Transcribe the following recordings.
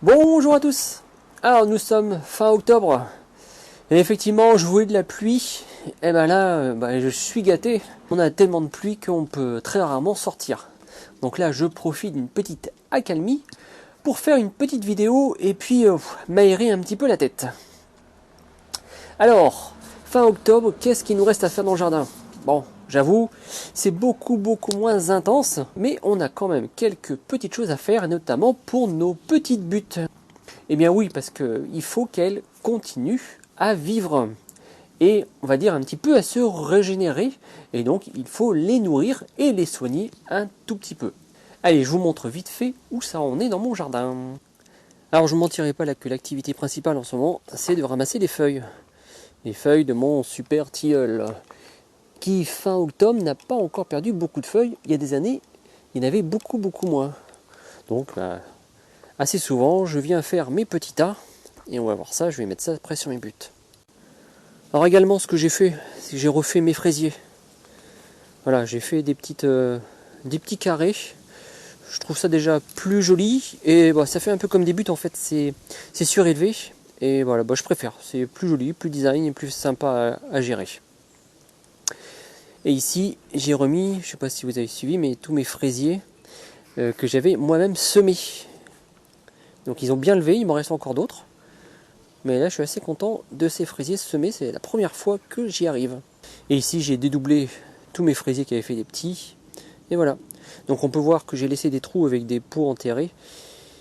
Bonjour à tous. Alors nous sommes fin octobre et effectivement je voulais de la pluie. Et ben là je suis gâté. On a tellement de pluie qu'on peut très rarement sortir. Donc là je profite d'une petite accalmie pour faire une petite vidéo et puis m'aérer un petit peu la tête. Alors fin octobre, qu'est-ce qu'il nous reste à faire dans le jardin? Bon, j'avoue, c'est beaucoup moins intense, mais on a quand même quelques petites choses à faire, et notamment pour nos petites buttes. Eh bien oui, parce qu'il faut qu'elles continuent à vivre et on va dire un petit peu à se régénérer. Et donc il faut les nourrir et les soigner un tout petit peu. Allez, je vous montre vite fait où ça en est dans mon jardin. Alors je ne mentirai pas là que l'activité principale en ce moment, c'est de ramasser les feuilles. Les feuilles de mon super tilleul, qui fin octobre n'a pas encore perdu beaucoup de feuilles. Il y a des années, il y en avait beaucoup moins. Donc assez souvent, je viens faire mes petits tas. Et on va voir ça, je vais mettre ça après sur mes buts. Alors également, ce que j'ai fait, c'est que j'ai refait mes fraisiers. Voilà, j'ai fait des petits carrés. Je trouve ça déjà plus joli. Et ça fait un peu comme des buts en fait, c'est surélevé. Et voilà, je préfère. C'est plus joli, plus design et plus sympa à gérer. Et ici, j'ai remis, je ne sais pas si vous avez suivi, mais tous mes fraisiers que j'avais moi-même semés. Donc ils ont bien levé, il m'en reste encore d'autres. Mais là, je suis assez content de ces fraisiers semés. C'est la première fois que j'y arrive. Et ici, j'ai dédoublé tous mes fraisiers qui avaient fait des petits. Et voilà. Donc on peut voir que j'ai laissé des trous avec des pots enterrés.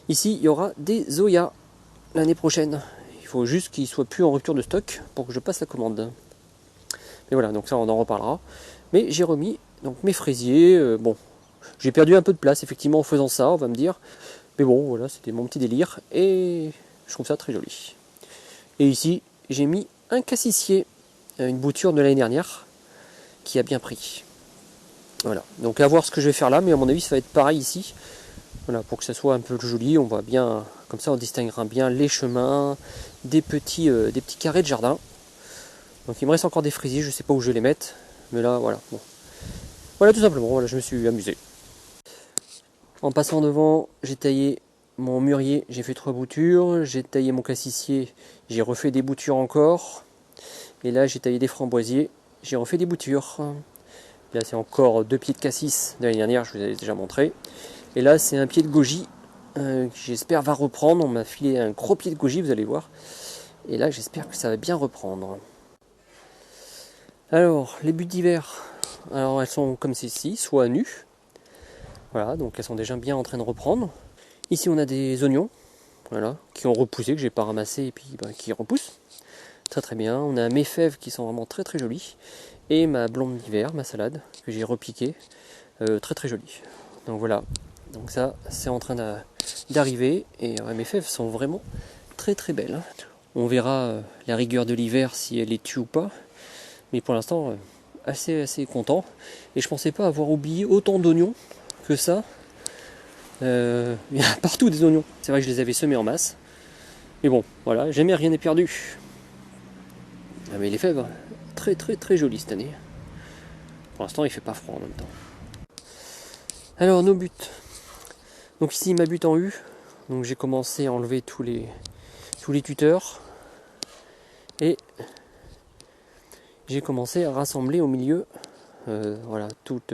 Ici, il y aura des Zoya l'année prochaine. Il faut juste qu'ils soient plus en rupture de stock pour que je passe la commande. Mais voilà, donc ça, on en reparlera. Mais j'ai remis donc mes fraisiers. Bon, j'ai perdu un peu de place, effectivement, en faisant ça, on va me dire. Mais bon, voilà, c'était mon petit délire. Et je trouve ça très joli. Et ici, j'ai mis un cassissier, une bouture de l'année dernière, qui a bien pris. Voilà, donc à voir ce que je vais faire là, mais à mon avis ça va être pareil ici. Voilà, pour que ça soit un peu joli, on va bien, comme ça on distinguera bien les chemins, des petits carrés de jardin. Donc il me reste encore des fraisiers, je ne sais pas où je vais les mettre, mais là voilà. Bon. Voilà tout simplement, voilà, je me suis amusé. En passant devant, j'ai taillé mon mûrier, j'ai fait 3 boutures, j'ai taillé mon cassissier, j'ai refait des boutures encore. Et là j'ai taillé des framboisiers, j'ai refait des boutures. Là c'est encore 2 pieds de cassis de l'année dernière, je vous avais déjà montré. Et là c'est un pied de goji qui j'espère va reprendre. On m'a filé un gros pied de goji, vous allez voir. Et là j'espère que ça va bien reprendre. Alors les buttes d'hiver, alors elles sont comme ceci, soit nues. Voilà, donc elles sont déjà bien en train de reprendre. Ici on a des oignons, voilà, qui ont repoussé, que j'ai pas ramassé et puis qui repoussent. Très bien. On a mes fèves qui sont vraiment très jolies. Et ma blonde d'hiver, ma salade, que j'ai repiquée. Très jolie. Donc voilà. Donc ça, c'est en train d'arriver. Et mes fèves sont vraiment très belles. On verra la rigueur de l'hiver si elle les tue ou pas. Mais pour l'instant, assez content. Et je pensais pas avoir oublié autant d'oignons que ça. Il y a partout des oignons. C'est vrai que je les avais semés en masse. Mais bon, voilà, jamais rien n'est perdu. Ah mais les fèves, très jolies cette année. Pour l'instant il fait pas froid en même temps. Alors nos buts. Donc ici ma butte en U. Donc j'ai commencé à enlever tous les tuteurs. Et j'ai commencé à rassembler au milieu voilà, toutes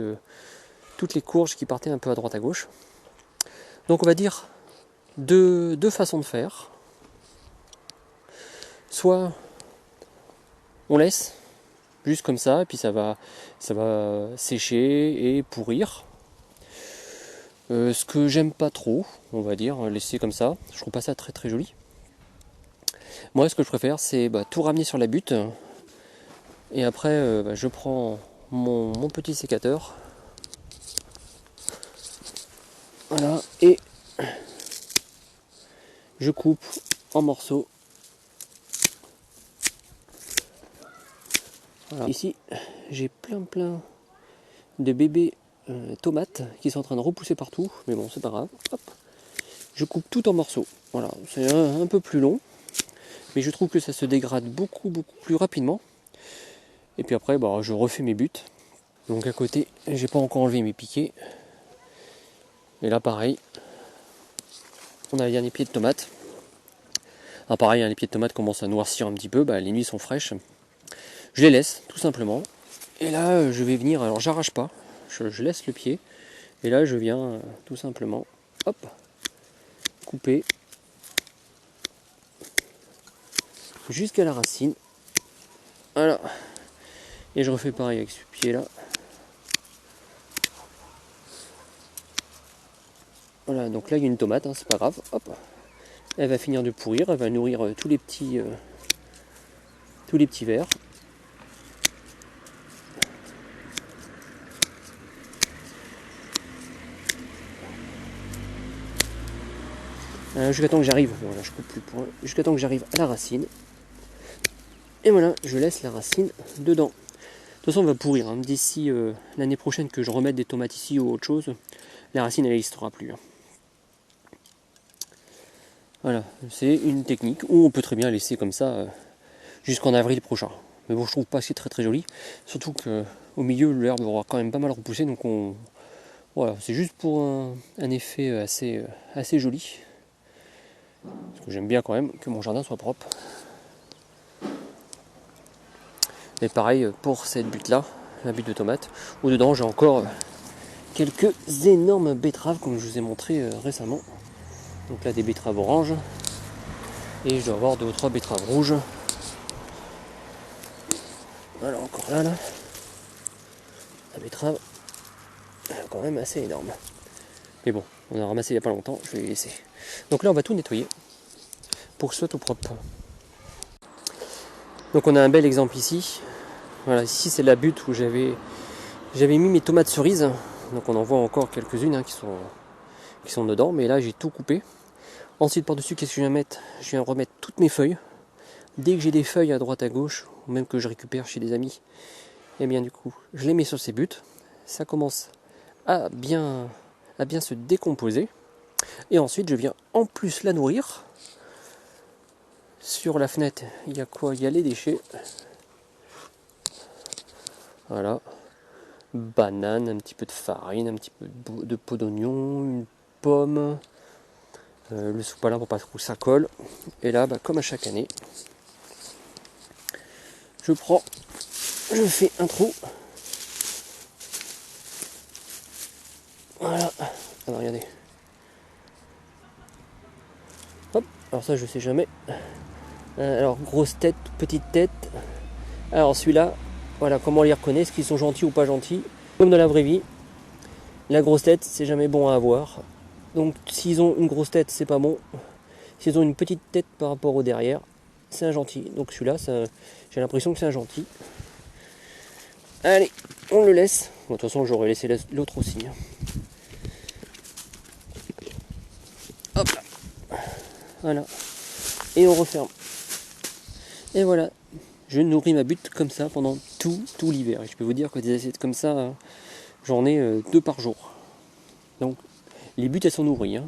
les courges qui partaient un peu à droite à gauche. Donc on va dire deux façons de faire. Soit on laisse juste comme ça et puis ça va sécher et pourrir. Ce que j'aime pas trop, on va dire, laisser comme ça. Je trouve pas ça très joli. Moi, ce que je préfère, c'est tout ramener sur la butte. Et après, je prends mon petit sécateur. Voilà, et je coupe en morceaux. Voilà. Ici, j'ai plein de bébés tomates qui sont en train de repousser partout. Mais bon, c'est pas grave. Hop. Je coupe tout en morceaux. Voilà, c'est un peu plus long. Mais je trouve que ça se dégrade beaucoup plus rapidement. Et puis après, je refais mes buts. Donc à côté, j'ai pas encore enlevé mes piquets. Et là pareil. on a les derniers pieds de tomates. Alors pareil, hein, les pieds de tomates commencent à noircir un petit peu, les nuits sont fraîches. Je les laisse, tout simplement. Et là, je vais venir, alors j'arrache pas, je laisse le pied. Et là, je viens tout simplement, hop, couper jusqu'à la racine. Voilà. Et je refais pareil avec ce pied-là. Voilà, donc là, il y a une tomate, hein, c'est pas grave. Hop. Elle va finir de pourrir, elle va nourrir tous les petits vers. Jusqu'à temps que j'arrive, voilà, je coupe plus le point, jusqu'à temps que j'arrive à la racine. Et voilà, je laisse la racine dedans. De toute façon, on va pourrir. Hein. D'ici l'année prochaine que je remette des tomates ici ou autre chose, la racine, elle n'existera plus. Hein. Voilà, c'est une technique où on peut très bien laisser comme ça jusqu'en avril prochain. Mais bon, je trouve pas que c'est très très joli. Surtout qu'au milieu, l'herbe aura quand même pas mal repoussé. Donc voilà, c'est juste pour un effet assez joli. Parce que j'aime bien quand même que mon jardin soit propre. Et pareil pour cette butte là, la butte de tomates, où dedans j'ai encore quelques énormes betteraves comme je vous ai montré récemment. Donc là des betteraves oranges, et je dois avoir 2 ou 3 betteraves rouges. Voilà, encore là, la betterave, elle est quand même assez énorme. Mais bon, on a ramassé il n'y a pas longtemps, je vais les laisser. Donc là on va tout nettoyer pour que ce soit tout propre. Donc on a un bel exemple ici. Voilà, ici c'est la butte où j'avais mis mes tomates cerises. Donc on en voit encore quelques-unes qui sont dedans, mais là j'ai tout coupé. Ensuite par-dessus, qu'est-ce que je viens mettre? Je viens remettre toutes mes feuilles. Dès que j'ai des feuilles à droite à gauche, ou même que je récupère chez des amis, et bien du coup, je les mets sur ces buttes. Ça commence à bien se décomposer. Et ensuite, je viens en plus la nourrir. Sur la fenêtre, il y a quoi? Il y a les déchets. Voilà. Banane, un petit peu de farine, un petit peu de peau d'oignon, une pomme, le sopalin pour pas trop que ça colle. Et là, comme à chaque année, je fais un trou. Voilà. Alors regardez. Hop. Alors ça, je sais jamais. Alors grosse tête, petite tête. Alors celui-là, voilà comment on les reconnaît, est-ce qu'ils sont gentils ou pas gentils. Comme dans la vraie vie, la grosse tête, c'est jamais bon à avoir. Donc s'ils ont une grosse tête, c'est pas bon. S'ils ont une petite tête par rapport au derrière, c'est un gentil. Donc celui-là, j'ai l'impression que c'est un gentil. Allez, on le laisse. Bon, de toute façon, j'aurais laissé l'autre aussi. Hop là. Voilà. Et on referme. Et voilà. Je nourris ma butte comme ça pendant tout l'hiver. Et je peux vous dire que des assiettes comme ça, j'en ai 2 par jour. Donc les buttes elles sont nourries. Hein.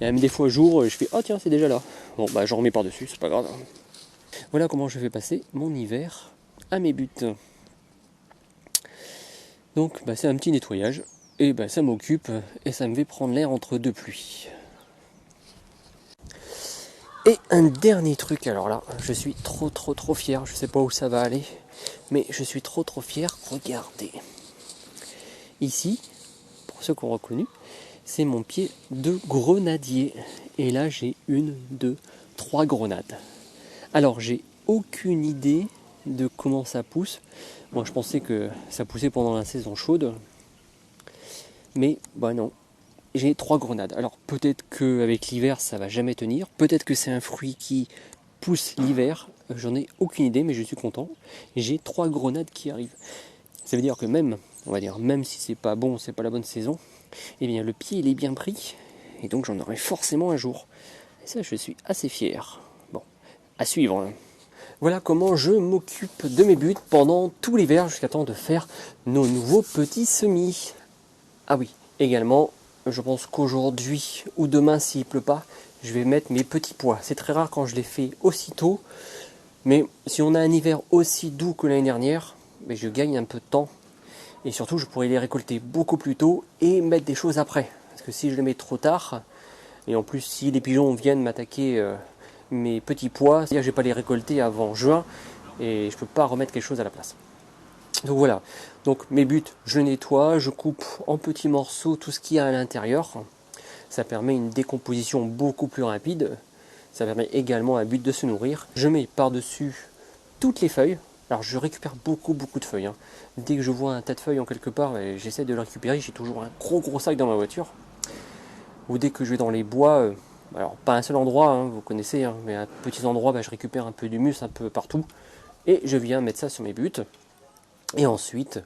Et même des fois jour, je fais oh tiens c'est déjà là. Bon j'en remets par dessus, c'est pas grave. Voilà comment je fais passer mon hiver à mes buttes. Donc c'est un petit nettoyage. Et ça m'occupe et ça me fait prendre l'air entre 2 pluies. Et un dernier truc, alors là, je suis trop fier, je sais pas où ça va aller, mais je suis trop fier, regardez. Ici, pour ceux qui ont reconnu, c'est mon pied de grenadier. Et là, j'ai 1, 2, 3 grenades. Alors, j'ai aucune idée de comment ça pousse. Moi, je pensais que ça poussait pendant la saison chaude. Mais, non. J'ai 3 grenades. Alors, peut-être qu'avec l'hiver, ça va jamais tenir. Peut-être que c'est un fruit qui pousse l'hiver. J'en ai aucune idée, mais je suis content. J'ai 3 grenades qui arrivent. Ça veut dire que même si c'est pas bon, c'est pas la bonne saison, eh bien le pied il est bien pris, et donc j'en aurai forcément un jour. Et ça je suis assez fier. Bon, à suivre. Hein. Voilà comment je m'occupe de mes buttes pendant tout l'hiver jusqu'à temps de faire nos nouveaux petits semis. Ah oui, également, je pense qu'aujourd'hui ou demain s'il pleut pas, je vais mettre mes petits pois. C'est très rare quand je les fais aussitôt, mais si on a un hiver aussi doux que l'année dernière, je gagne un peu de temps. Et surtout, je pourrais les récolter beaucoup plus tôt et mettre des choses après. Parce que si je les mets trop tard, Et en plus, si les pigeons viennent m'attaquer mes petits pois, c'est-à-dire que je ne vais pas les récolter avant juin et je ne peux pas remettre quelque chose à la place. Donc voilà, donc mes buttes, je nettoie, je coupe en petits morceaux tout ce qu'il y a à l'intérieur. Ça permet une décomposition beaucoup plus rapide. Ça permet également à la butte de se nourrir. Je mets par-dessus toutes les feuilles. Alors je récupère beaucoup de feuilles, hein. Dès que je vois un tas de feuilles en quelque part, j'essaie de le récupérer. J'ai toujours un gros sac dans ma voiture. Ou dès que je vais dans les bois, alors pas un seul endroit, hein, vous connaissez, hein, mais à petits endroits, je récupère un peu d'humus un peu partout. Et je viens mettre ça sur mes buttes. Et ensuite,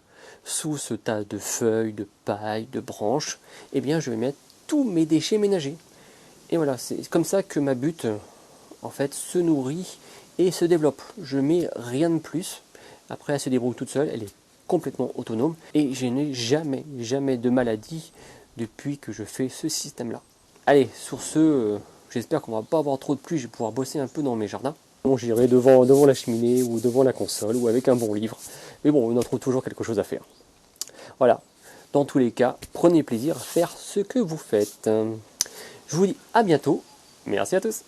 sous ce tas de feuilles, de paille, de branches, eh bien je vais mettre tous mes déchets ménagers. Et voilà, c'est comme ça que ma butte, en fait, se nourrit et se développe. Je mets rien de plus. Après, elle se débrouille toute seule, elle est complètement autonome. Et je n'ai jamais de maladie depuis que je fais ce système-là. Allez, sur ce, j'espère qu'on va pas avoir trop de pluie, je vais pouvoir bosser un peu dans mes jardins. Bon, j'irai devant la cheminée ou devant la console ou avec un bon livre. Mais bon, on en trouve toujours quelque chose à faire. Voilà. Dans tous les cas, prenez plaisir à faire ce que vous faites. Je vous dis à bientôt. Merci à tous.